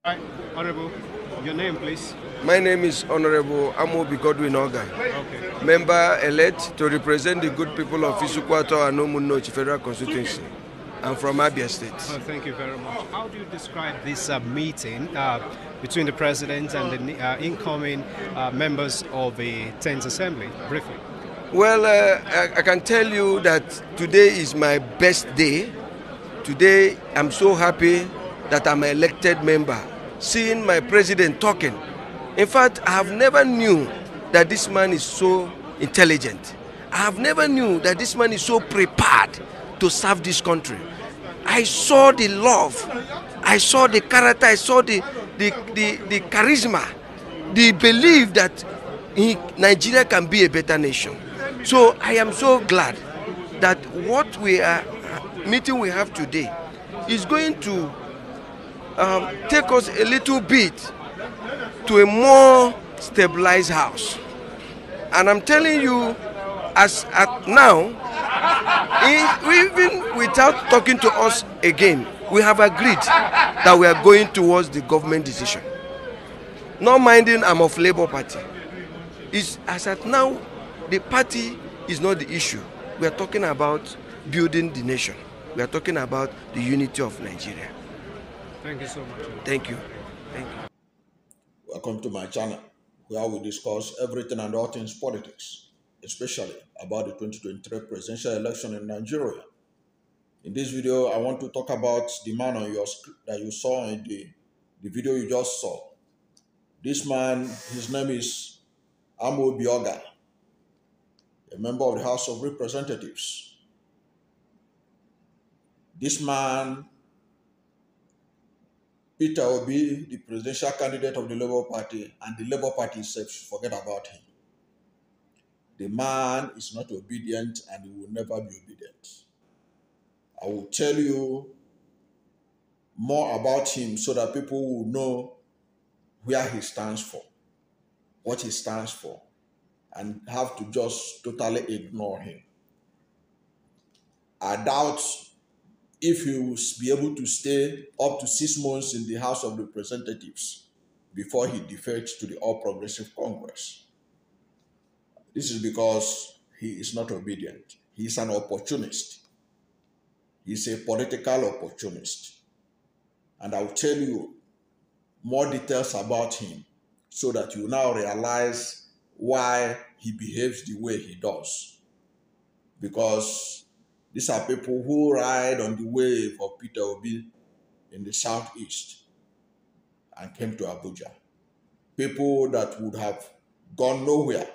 Hi, Honorable. Your name, please. My name is Honorable Amobi Ogah, Okay. member-elect to represent the good people of Isuikwuato and Umunneochi Federal Constituency. I'm from Abia State. Thank you very much. How do you describe this meeting between the President and the incoming members of the 10th Assembly? Briefly. Well, I can tell you that today is my best day. Today, I'm so happy that I'm an elected member, seeing my president talking. In fact, I have never knew that this man is so intelligent. I have never knew that this man is so prepared to serve this country. I saw the love, I saw the character, I saw the charisma, the belief that Nigeria can be a better nation. So I am so glad that what meeting we have today is going to take us a little bit to a more stabilized house. And I'm telling you, as at now, even without talking to us again, we have agreed that we are going towards the government decision. Not minding I'm of Labour Party. As at now, the party is not the issue. We are talking about building the nation. We are talking about the unity of Nigeria. Thank you so much. Thank you. Thank you. Welcome to my channel, where we discuss everything and all things politics, especially about the 2023 presidential election in Nigeria. In this video, I want to talk about the man on your screen that you saw in the video you just saw. This man, his name is Amobi Ogah, a member of the House of Representatives. This man, Peter Obi, the presidential candidate of the Labour Party, and the Labour Party itself should forget about him. The man is not obedient and he will never be obedient. I will tell you more about him so that people will know where he stands for, what he stands for, and have to just totally ignore him. I doubt if he will be able to stay up to 6 months in the House of Representatives before he defects to the All Progressive Congress. This is because he is not obedient. He is an opportunist. He is a political opportunist. And I will tell you more details about him so that you now realize why he behaves the way he does. Because these are people who ride on the wave of Peter Obi in the southeast and came to Abuja. People that would have gone nowhere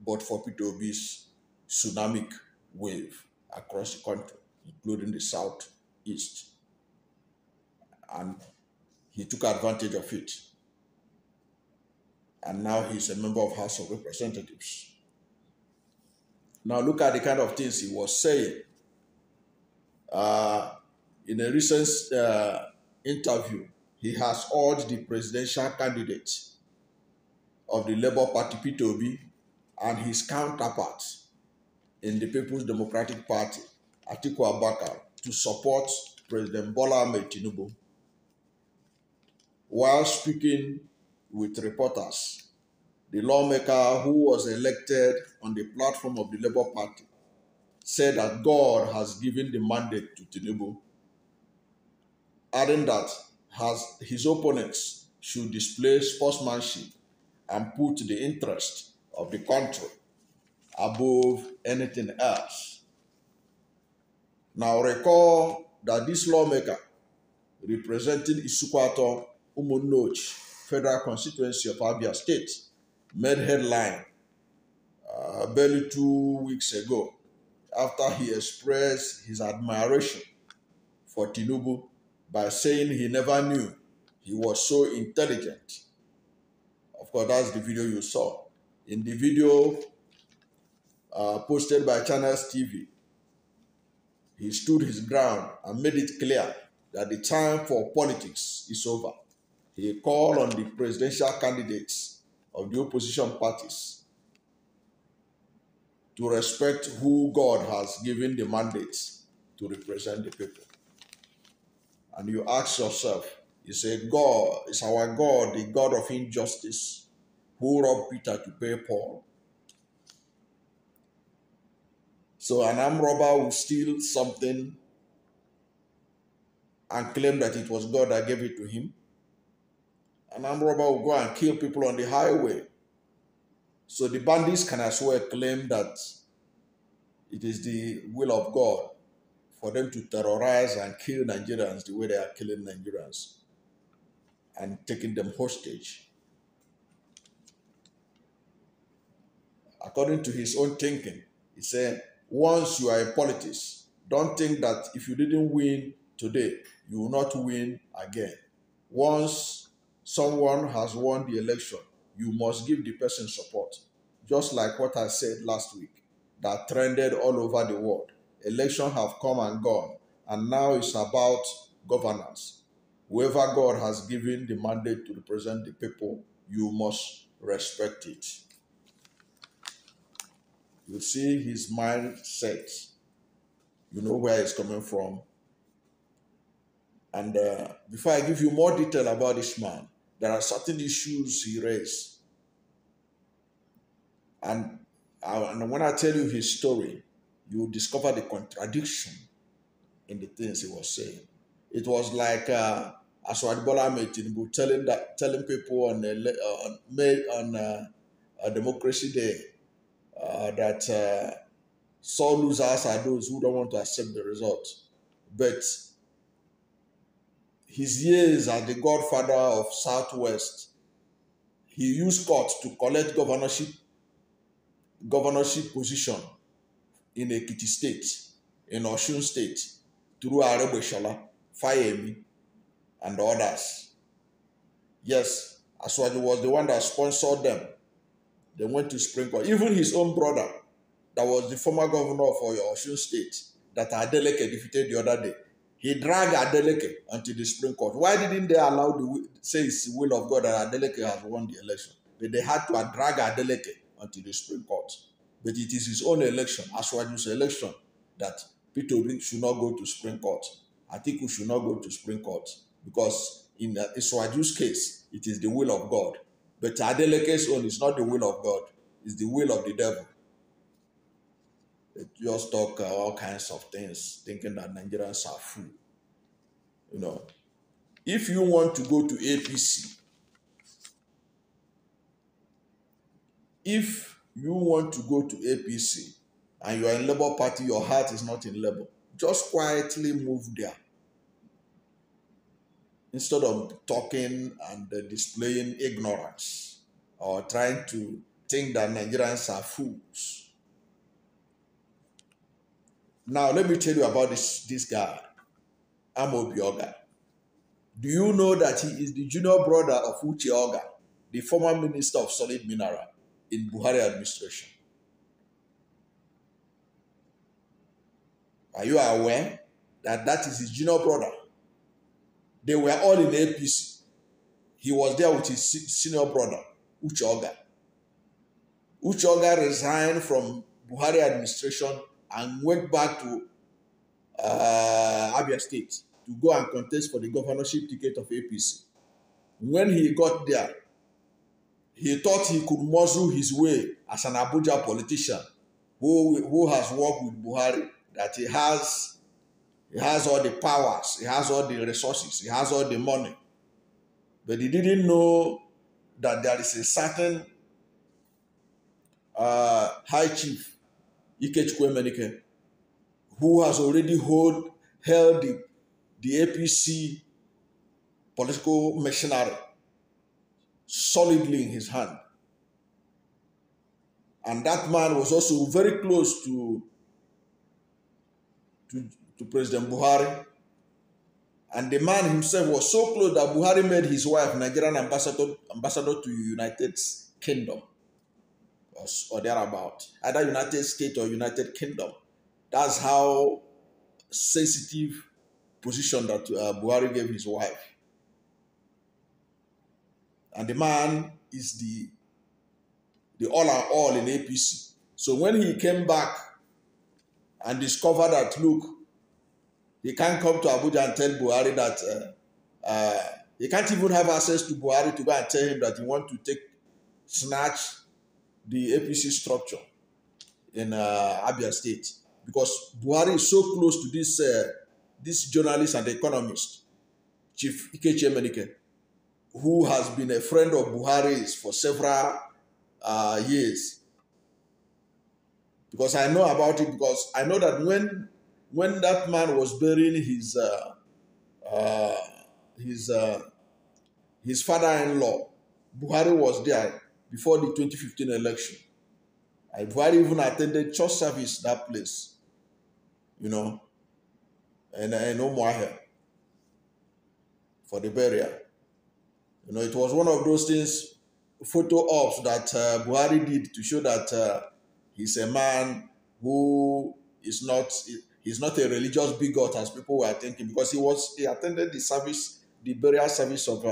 but for Peter Obi's tsunami wave across the country, including the southeast. And he took advantage of it. And now he's a member of House of Representatives. Now look at the kind of things he was saying. In a recent interview, he has urged the presidential candidate of the Labour Party, Peter Obi, and his counterpart in the People's Democratic Party, Atiku Abubakar, to support President Bola Ahmed Tinubu. While speaking with reporters, the lawmaker who was elected on the platform of the Labour Party said that God has given the mandate to Tinubu, adding that his opponents should display sportsmanship and put the interest of the country above anything else. Now recall that this lawmaker representing Isuikwuato Umunneochi Federal Constituency of Abia State made headline barely 2 weeks ago after he expressed his admiration for Tinubu by saying he never knew he was so intelligent. Of course, that's the video you saw. In the video posted by Channels TV, he stood his ground and made it clear that the time for politics is over. He called on the presidential candidates of the opposition parties to respect who God has given the mandate to represent the people. And you ask yourself, He said, God is our God, the God of injustice, who robbed Peter to pay Paul. So an armed robber will steal something and claim that it was God that gave it to him. An armed robber will go and kill people on the highway. So the bandits can as well claim that it is the will of God for them to terrorize and kill Nigerians the way they are killing Nigerians and taking them hostage. According to his own thinking, he said, once you are in politics, don't think that if you didn't win today, you will not win again. Once someone has won the election, you must give the person support. Just like what I said last week, that trended all over the world. Elections have come and gone, and now it's about governance. Whoever God has given the mandate to represent the people, you must respect it. You see his mindset. You know where he's coming from. And before I give you more detail about this man, there are certain issues he raised. And when I tell you his story, you will discover the contradiction in the things he was saying. It was like Asiwaju Bola Ahmed Tinubu telling people on Democracy Day that sore losers are those who don't want to accept the result. But his years as the godfather of Southwest, he used court to collect governorship position in Ekiti State, in Osun State, through Arebeshala, Fayemi, and others. Yes, Asiwaju was the one that sponsored them. They went to Supreme Court. Even his own brother, that was the former governor of Osun State, that Adeleke defeated the other day, he dragged Adeleke until the Supreme Court. Why didn't they allow say it's the will of God that Adeleke has won the election? But they had to drag Adeleke until the Supreme Court. But it is his own election, Asiwaju's election, that Peter Obi should not go to Supreme Court. Atiku should not go to Supreme Court. Because in Isuikwuato's case, it is the will of God. But Adeleke's own is not the will of God. It's the will of the devil. They just talk all kinds of things, thinking that Nigerians are fool. You know, if you want to go to APC, and you are in Labour Party, your heart is not in Labour, just quietly move there. Instead of talking and displaying ignorance or trying to think that Nigerians are fools. Now, let me tell you about this guy, Amobi Ogah. Do you know that he is the junior brother of Umunneochi Ogah, the former minister of solid mineral in Buhari administration? Are you aware that that is his junior brother? They were all in APC. He was there with his senior brother, Umunneochi Ogah. Umunneochi Ogah resigned from Buhari administration and went back to Abia State to go and contest for the governorship ticket of APC. When he got there, he thought he could muscle his way as an Abuja politician who has worked with Buhari, that he has all the powers, he has all the resources, he has all the money. But he didn't know that there is a certain high chief, Isuikwuato, who has already held the APC political machinery solidly in his hand. And that man was also very close to President Buhari. And the man himself was so close that Buhari made his wife Nigerian ambassador to United Kingdom or thereabout, either United States or United Kingdom. That's how sensitive position that Buhari gave his wife. And the man is the all and all in APC. So when he came back and discovered that, look, he can't come to Abuja and tell Buhari that He can't even have access to Buhari to go and tell him that he want to snatch the APC structure in Abia State, because Buhari is so close to this journalist and economist, Chief Ikechi Emenike, who has been a friend of Buhari's for several years. Because I know about it, because I know that when that man was burying his father-in-law, Buhari was there before the 2015 election. Buhari even attended church service that place, and Umuahia for the burial. It was one of those things, photo ops that Buhari did to show that he's a man who is not a religious bigot as people were thinking, because he attended the burial service of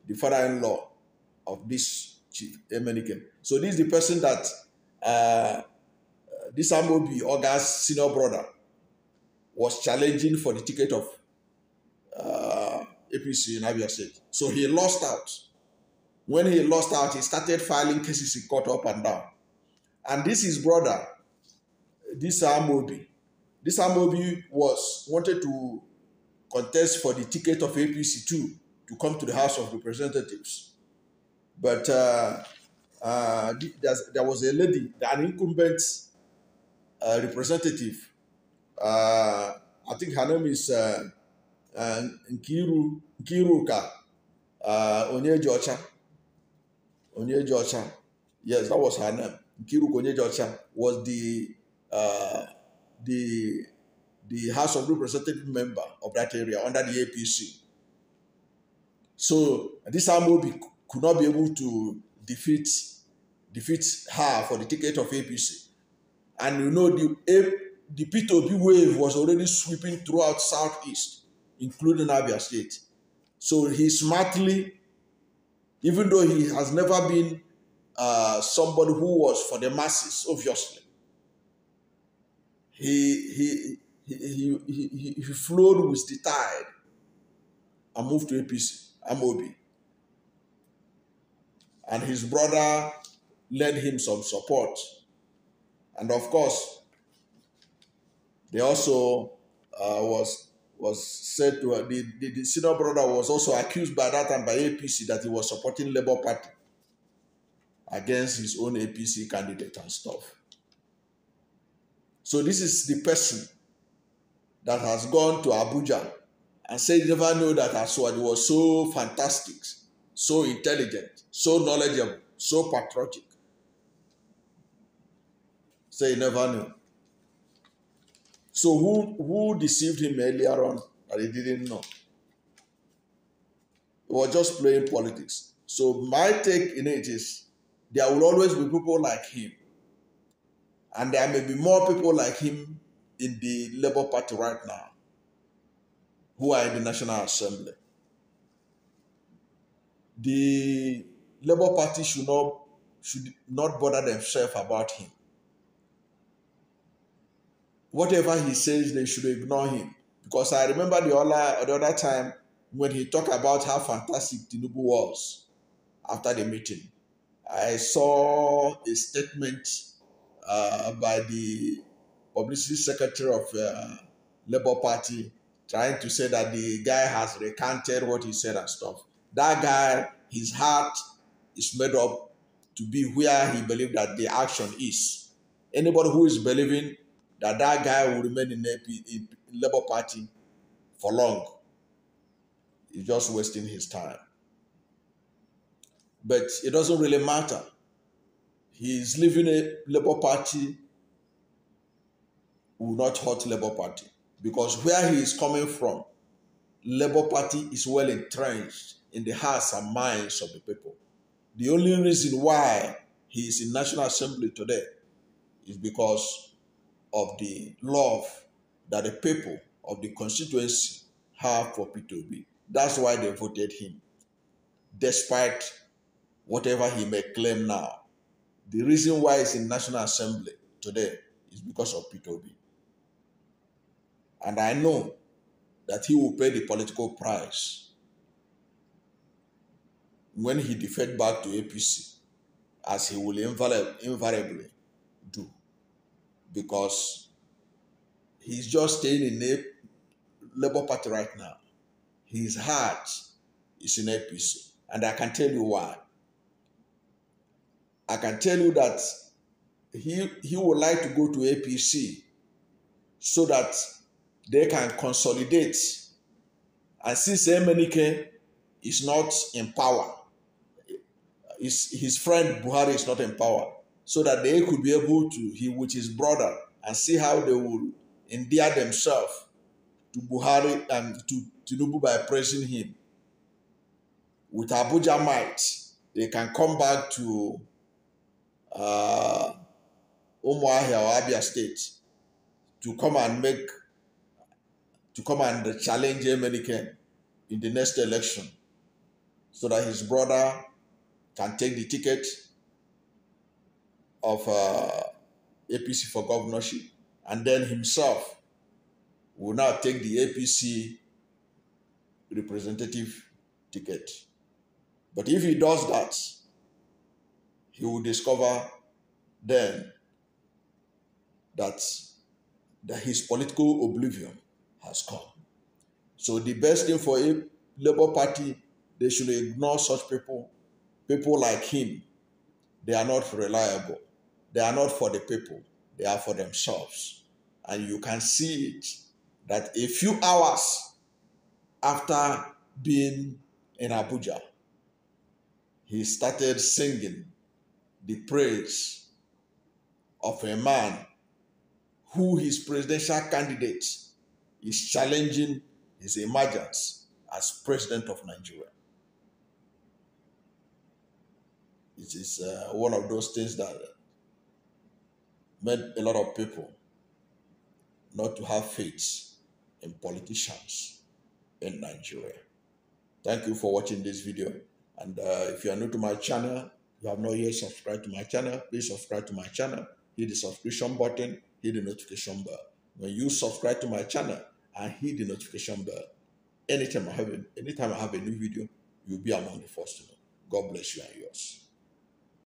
the father-in-law of this Chief Emenike. So this is the person that this Amobi Ogah's senior brother was challenging for the ticket of APC in Abia State. So he lost out. When he lost out, he started filing cases in court up and down. And this is his brother, this Amobi. This Amobi wanted to contest for the ticket of APC too, to come to the House of Representatives. But there was a lady, an incumbent representative. I think her name is Nkiruka Onyejocha. Yes, that was her name. Nkiruka Onyejocha was the House of Representative member of that area under the APC. So this Amobi could not be able to defeat her for the ticket of APC. And the P2B wave was already sweeping throughout Southeast, including Abia State. So he smartly, even though he has never been somebody who was for the masses, obviously, he flowed with the tide and moved to APC, Amobi. And his brother lent him some support. And of course, they also was said to the senior brother was also accused by that time by APC that he was supporting Labour Party against his own APC candidate and stuff. So this is the person that has gone to Abuja and said he never knew that Asiwaju was so fantastic, so intelligent, so knowledgeable, so patriotic. Say he never knew. So who deceived him earlier on that he didn't know? He was just playing politics. So my take in it is there will always be people like him. And there may be more people like him in the Labour Party right now who are in the National Assembly. The Labour Party should not bother themselves about him. Whatever he says, they should ignore him. Because I remember the other time when he talked about how fantastic Tinubu was after the meeting. I saw a statement by the publicity secretary of Labour Party trying to say that the guy has recanted what he said and stuff. That guy, his heart is made up to be where he believes that the action is. Anybody who is believing that guy will remain in Labour Party for long is just wasting his time. But it doesn't really matter. He's leaving a Labour Party will not hurt Labour Party, because where he is coming from, Labour Party is well entrenched in the hearts and minds of the people. The only reason why he is in National Assembly today is because of the love that the people of the constituency have for P2B. That's why they voted him, despite whatever he may claim now. The reason why he's in National Assembly today is because of P2B. And I know that he will pay the political price when he defects back to APC, as he will invariably do, because he's just staying in the Labour Party right now. His heart is in APC, and I can tell you why. I can tell you that he would like to go to APC so that they can consolidate. And since Emenike is not in power, his friend Buhari is not in power, so that they could be able to, he with his brother, and see how they will endear themselves to Buhari and to Tinubu by praising him. With Abuja might, they can come back to Umuahia or Abia State to come and challenge Emenike in the next election, so that his brother can take the ticket of APC for governorship, and then himself will now take the APC representative ticket. But if he does that, he will discover then that his political oblivion has come. So the best thing for a Labour Party, they should ignore such people. People like him, they are not reliable. They are not for the people. They are for themselves. And you can see it, that a few hours after being in Abuja, he started singing the praise of a man who his presidential candidate is challenging his emergence as president of Nigeria. It is one of those things that made a lot of people not to have faith in politicians in Nigeria. Thank you for watching this video. And if you are new to my channel, you have not yet subscribed to my channel, please subscribe to my channel. Hit the subscription button, hit the notification bell. When you subscribe to my channel and hit the notification bell, anytime I have a new video, you'll be among the first to know. God bless you and yours.